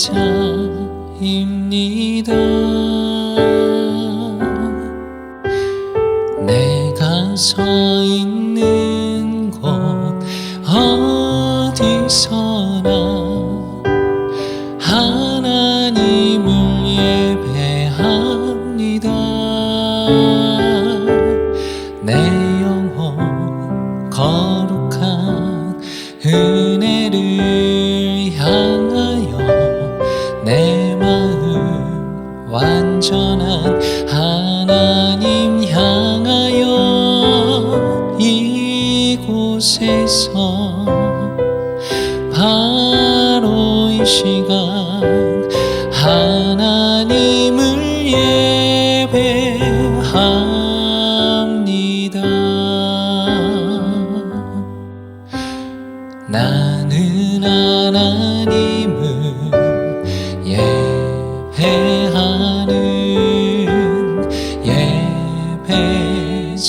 예배자입니다. 내가 서 있는 곳 어디서나 하나님을 예배합니다. 내 영혼 거룩한 은혜를 향하여 내 마음 완전한 하나님 향하여 이곳에서 바로 이 시간 하나님을 예배합니다. 나는 하나님을 예배하는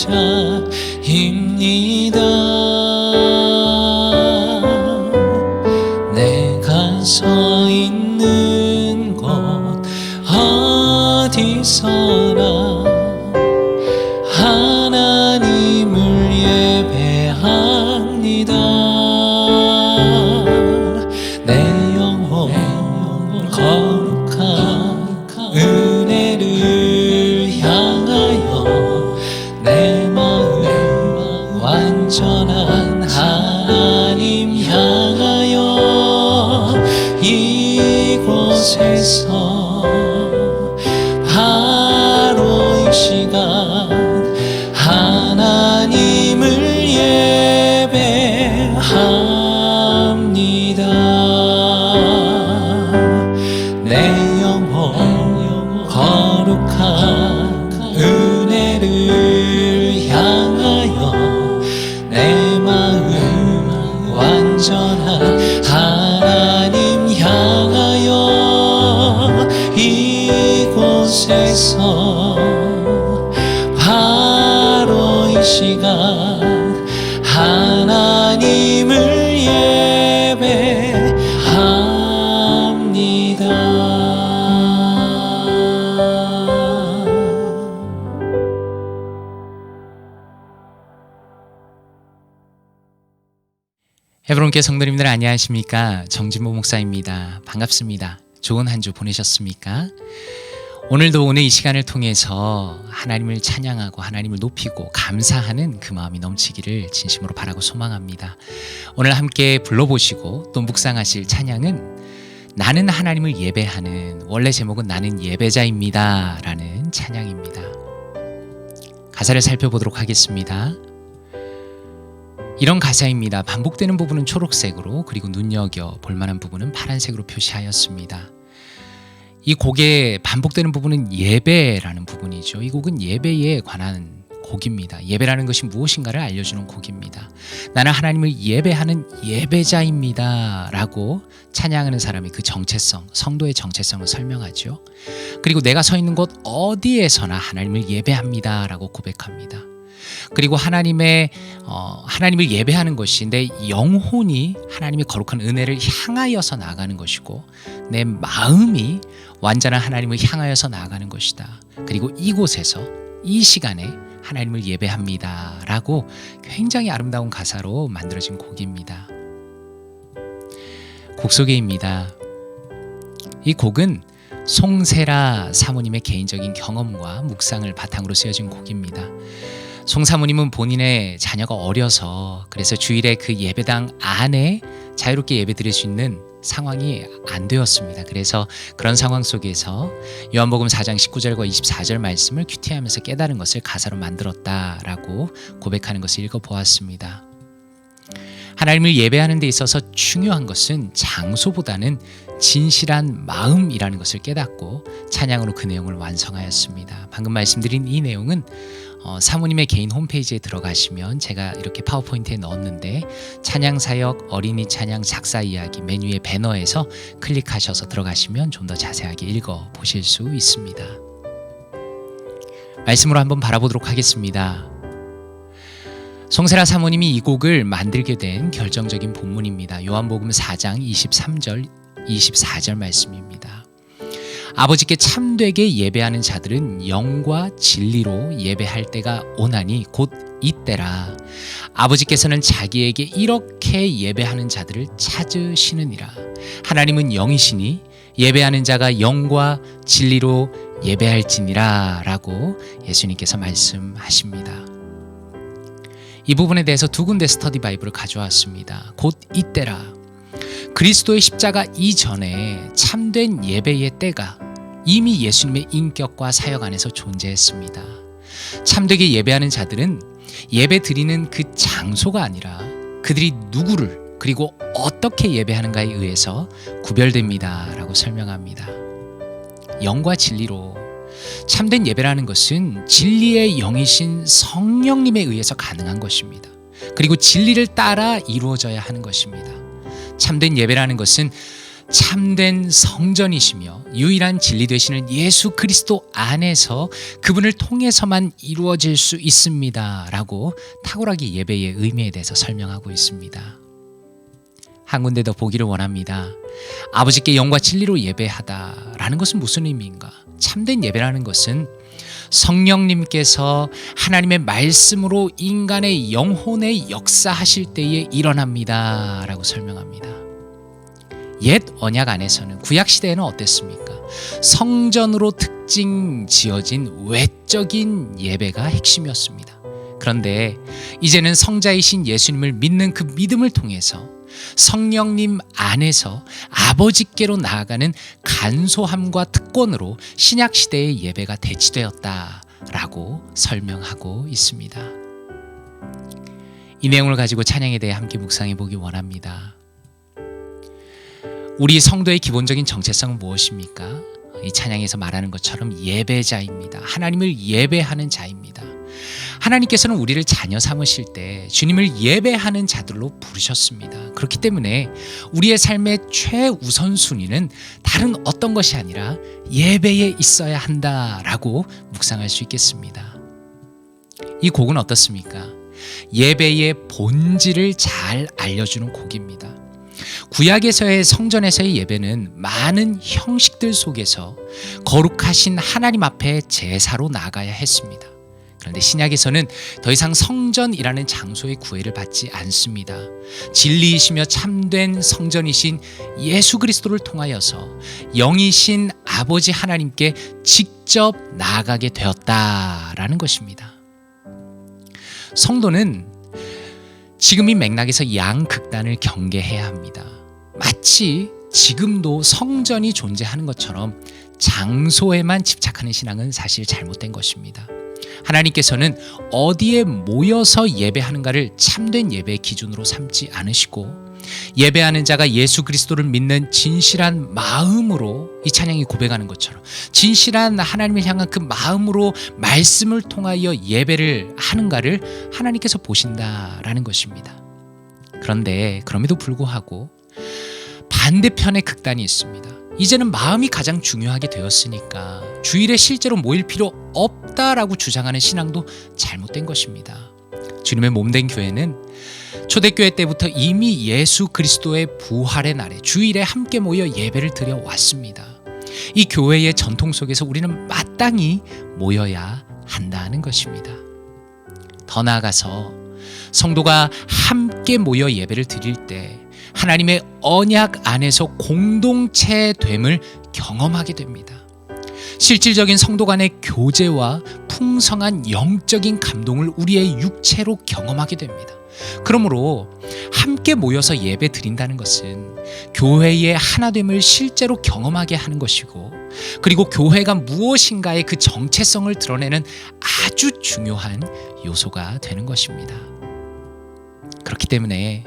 예배자입니다. 내가 서 있는 곳 어디서나 하나님을 예배합니다. 내 영혼 거룩한 은혜를 향하여 내 마음 완전한 하나님 향하여 이곳에서 바로 이 시간 하나님을 예배합니다. 내 영혼 거룩한 은혜를 향하여 내 마음 완전한 하나님 향하여 이곳에서 바로 이 시간 하나님을 예배합니다. 에브론교회 성도님들 안녕하십니까? 정진모 목사입니다. 반갑습니다. 좋은 한 주 보내셨습니까? 오늘도 이 시간을 통해서 하나님을 찬양하고 하나님을 높이고 감사하는 그 마음이 넘치기를 진심으로 바라고 소망합니다. 오늘 함께 불러보시고 또 묵상하실 찬양은 나는 하나님을 예배하는, 원래 제목은 나는 예배자입니다 라는 찬양입니다. 가사를 살펴보도록 하겠습니다. 이런 가사입니다. 반복되는 부분은 초록색으로, 그리고 눈여겨 볼만한 부분은 파란색으로 표시하였습니다. 이 곡의 반복되는 부분은 예배라는 부분이죠. 이 곡은 예배에 관한 곡입니다. 예배라는 것이 무엇인가를 알려주는 곡입니다. 나는 하나님을 예배하는 예배자입니다 라고 찬양하는 사람이 그 정체성, 성도의 정체성을 설명하죠. 그리고 내가 서 있는 곳 어디에서나 하나님을 예배합니다 라고 고백합니다. 그리고 하나님을 예배하는 것이 내 영혼이 하나님의 거룩한 은혜를 향하여서 나아가는 것이고, 내 마음이 완전한 하나님을 향하여서 나아가는 것이다. 그리고 이곳에서 이 시간에 하나님을 예배합니다 라고 굉장히 아름다운 가사로 만들어진 곡입니다. 곡 소개입니다. 이 곡은 송세라 사모님의 개인적인 경험과 묵상을 바탕으로 쓰여진 곡입니다. 송 사모님은 본인의 자녀가 어려서 그래서 주일에 그 예배당 안에 자유롭게 예배 드릴 수 있는 상황이 안 되었습니다. 그래서 그런 상황 속에서 요한복음 4장 19절과 24절 말씀을 큐티하면서 깨달은 것을 가사로 만들었다라고 고백하는 것을 읽어보았습니다. 하나님을 예배하는 데 있어서 중요한 것은 장소보다는 진실한 마음이라는 것을 깨닫고 찬양으로 그 내용을 완성하였습니다. 방금 말씀드린 이 내용은 사모님의 개인 홈페이지에 들어가시면 제가 이렇게 파워포인트에 넣었는데 찬양사역 어린이 찬양 작사 이야기 메뉴의 배너에서 클릭하셔서 들어가시면 좀 더 자세하게 읽어보실 수 있습니다. 말씀으로 한번 바라보도록 하겠습니다. 송세라 사모님이 이 곡을 만들게 된 결정적인 본문입니다. 요한복음 4장 23절 24절 말씀입니다. 아버지께 참되게 예배하는 자들은 영과 진리로 예배할 때가 오나니 곧 이때라. 아버지께서는 자기에게 이렇게 예배하는 자들을 찾으시느니라. 하나님은 영이시니 예배하는 자가 영과 진리로 예배할지니라 라고 예수님께서 말씀하십니다. 이 부분에 대해서 두 군데 스터디 바이블을 가져왔습니다. 곧 이때라. 그리스도의 십자가 이전에 참된 예배의 때가 이미 예수님의 인격과 사역 안에서 존재했습니다. 참되게 예배하는 자들은 예배 드리는 그 장소가 아니라 그들이 누구를 그리고 어떻게 예배하는가에 의해서 구별됩니다 라고 설명합니다. 영과 진리로 참된 예배라는 것은 진리의 영이신 성령님에 의해서 가능한 것입니다. 그리고 진리를 따라 이루어져야 하는 것입니다. 참된 예배라는 것은 참된 성전이시며 유일한 진리 되시는 예수 그리스도 안에서 그분을 통해서만 이루어질 수 있습니다 라고 탁월하게 예배의 의미에 대해서 설명하고 있습니다. 한 군데 더 보기를 원합니다. 아버지께 영과 진리로 예배하다라는 것은 무슨 의미인가? 참된 예배라는 것은 성령님께서 하나님의 말씀으로 인간의 영혼에 역사하실 때에 일어납니다 라고 설명합니다. 옛 언약 안에서는 구약 시대에는 어땠습니까? 성전으로 특징 지어진 외적인 예배가 핵심이었습니다. 그런데 이제는 성자이신 예수님을 믿는 그 믿음을 통해서 성령님 안에서 아버지께로 나아가는 간소함과 특권으로 신약 시대의 예배가 대치되었다라고 설명하고 있습니다. 이 내용을 가지고 찬양에 대해 함께 묵상해 보기 원합니다. 우리 성도의 기본적인 정체성은 무엇입니까? 이 찬양에서 말하는 것처럼 예배자입니다. 하나님을 예배하는 자입니다. 하나님께서는 우리를 자녀 삼으실 때 주님을 예배하는 자들로 부르셨습니다. 그렇기 때문에 우리의 삶의 최우선순위는 다른 어떤 것이 아니라 예배에 있어야 한다라고 묵상할 수 있겠습니다. 이 곡은 어떻습니까? 예배의 본질을 잘 알려주는 곡입니다. 구약에서의 성전에서의 예배는 많은 형식들 속에서 거룩하신 하나님 앞에 제사로 나아가야 했습니다. 그런데 신약에서는 더 이상 성전이라는 장소의 구애를 받지 않습니다. 진리이시며 참된 성전이신 예수 그리스도를 통하여서 영이신 아버지 하나님께 직접 나아가게 되었다라는 것입니다. 성도는 지금 이 맥락에서 양극단을 경계해야 합니다. 마치 지금도 성전이 존재하는 것처럼 장소에만 집착하는 신앙은 사실 잘못된 것입니다. 하나님께서는 어디에 모여서 예배하는가를 참된 예배의 기준으로 삼지 않으시고 예배하는 자가 예수 그리스도를 믿는 진실한 마음으로 이 찬양이 고백하는 것처럼 진실한 하나님을 향한 그 마음으로 말씀을 통하여 예배를 하는가를 하나님께서 보신다라는 것입니다. 그런데 그럼에도 불구하고 반대편의 극단이 있습니다. 이제는 마음이 가장 중요하게 되었으니까 주일에 실제로 모일 필요 없다라고 주장하는 신앙도 잘못된 것입니다. 주님의 몸된 교회는 초대교회 때부터 이미 예수 그리스도의 부활의 날에 주일에 함께 모여 예배를 드려 왔습니다. 이 교회의 전통 속에서 우리는 마땅히 모여야 한다는 것입니다. 더 나아가서 성도가 함께 모여 예배를 드릴 때 하나님의 언약 안에서 공동체됨을 경험하게 됩니다. 실질적인 성도 간의 교제와 풍성한 영적인 감동을 우리의 육체로 경험하게 됩니다. 그러므로 함께 모여서 예배 드린다는 것은 교회의 하나됨을 실제로 경험하게 하는 것이고 그리고 교회가 무엇인가의 그 정체성을 드러내는 아주 중요한 요소가 되는 것입니다. 그렇기 때문에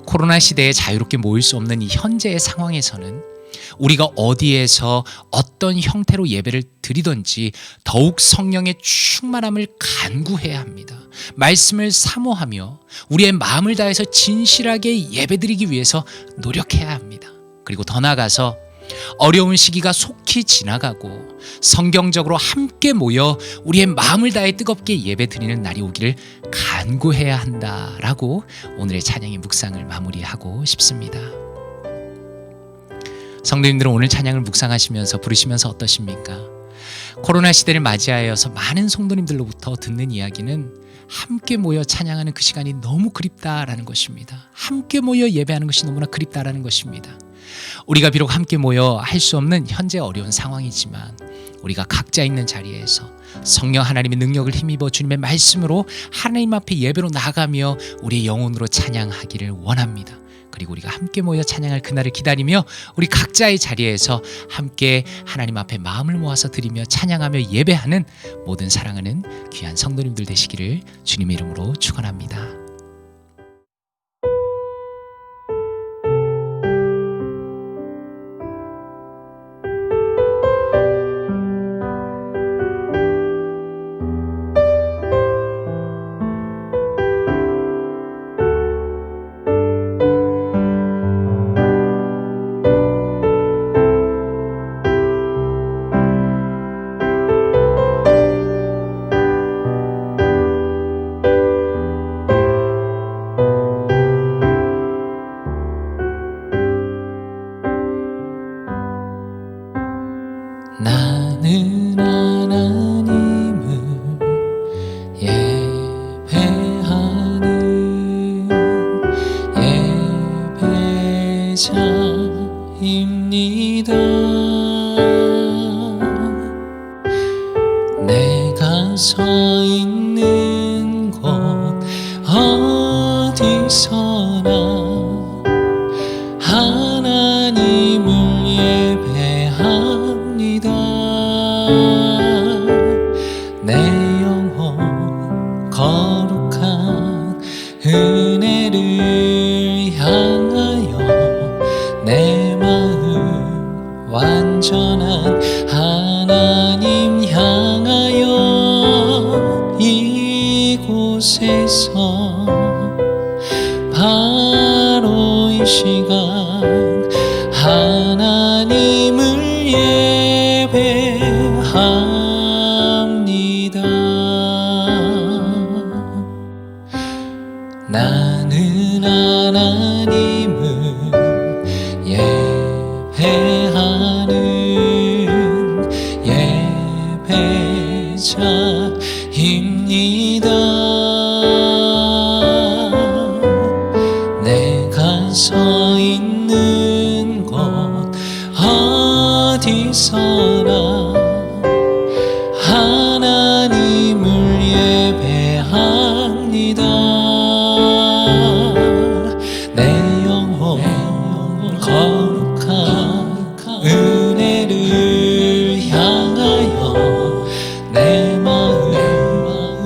코로나 시대에 자유롭게 모일 수 없는 이 현재의 상황에서는 우리가 어디에서 어떤 형태로 예배를 드리든지 더욱 성령의 충만함을 간구해야 합니다. 말씀을 사모하며 우리의 마음을 다해서 진실하게 예배드리기 위해서 노력해야 합니다. 그리고 더 나아가서 어려운 시기가 속히 지나가고 성경적으로 함께 모여 우리의 마음을 다해 뜨겁게 예배드리는 날이 오기를 간구해야 한다라고 오늘의 찬양의 묵상을 마무리하고 싶습니다. 성도님들은 오늘 찬양을 묵상하시면서 부르시면서 어떠십니까? 코로나 시대를 맞이하여서 많은 성도님들로부터 듣는 이야기는 함께 모여 찬양하는 그 시간이 너무 그립다라는 것입니다. 함께 모여 예배하는 것이 너무나 그립다라는 것입니다. 우리가 비록 함께 모여 할 수 없는 현재 어려운 상황이지만 우리가 각자 있는 자리에서 성령 하나님의 능력을 힘입어 주님의 말씀으로 하나님 앞에 예배로 나아가며 우리의 영혼으로 찬양하기를 원합니다. 그리고 우리가 함께 모여 찬양할 그날을 기다리며 우리 각자의 자리에서 함께 하나님 앞에 마음을 모아서 드리며 찬양하며 예배하는 모든 사랑하는 귀한 성도님들 되시기를 주님의 이름으로 축원합니다. 나는 하나님을 예배하는 예배자입니다. 내가 서 있는 곳 어디서나 하나님을 예배합니다. 내 영혼 거룩한 은혜를 향하여 내 마음 완전한 하나님 향하여 이곳에서 바로 이 시간 하나님을 예배합니다. 나는 하나님을 예배하는 예배자입니다. 내가 서 있는 곳 어디서나 하나님을 예배합니다. 내 영혼 거룩한 은혜를 향하여 내 마음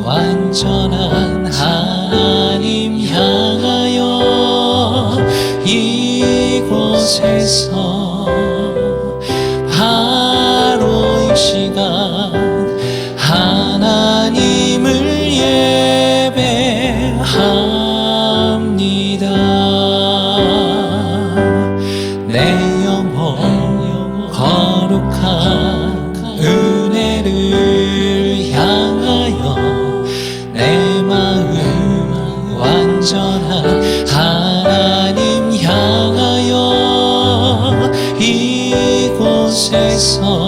완전한 하나님 향하여 이곳에서 바로 이 시간 하나님을 예배합니다. 내 영혼 거룩한 은혜를 향하여 내 마음 완전한 하나님 향하여 이곳에서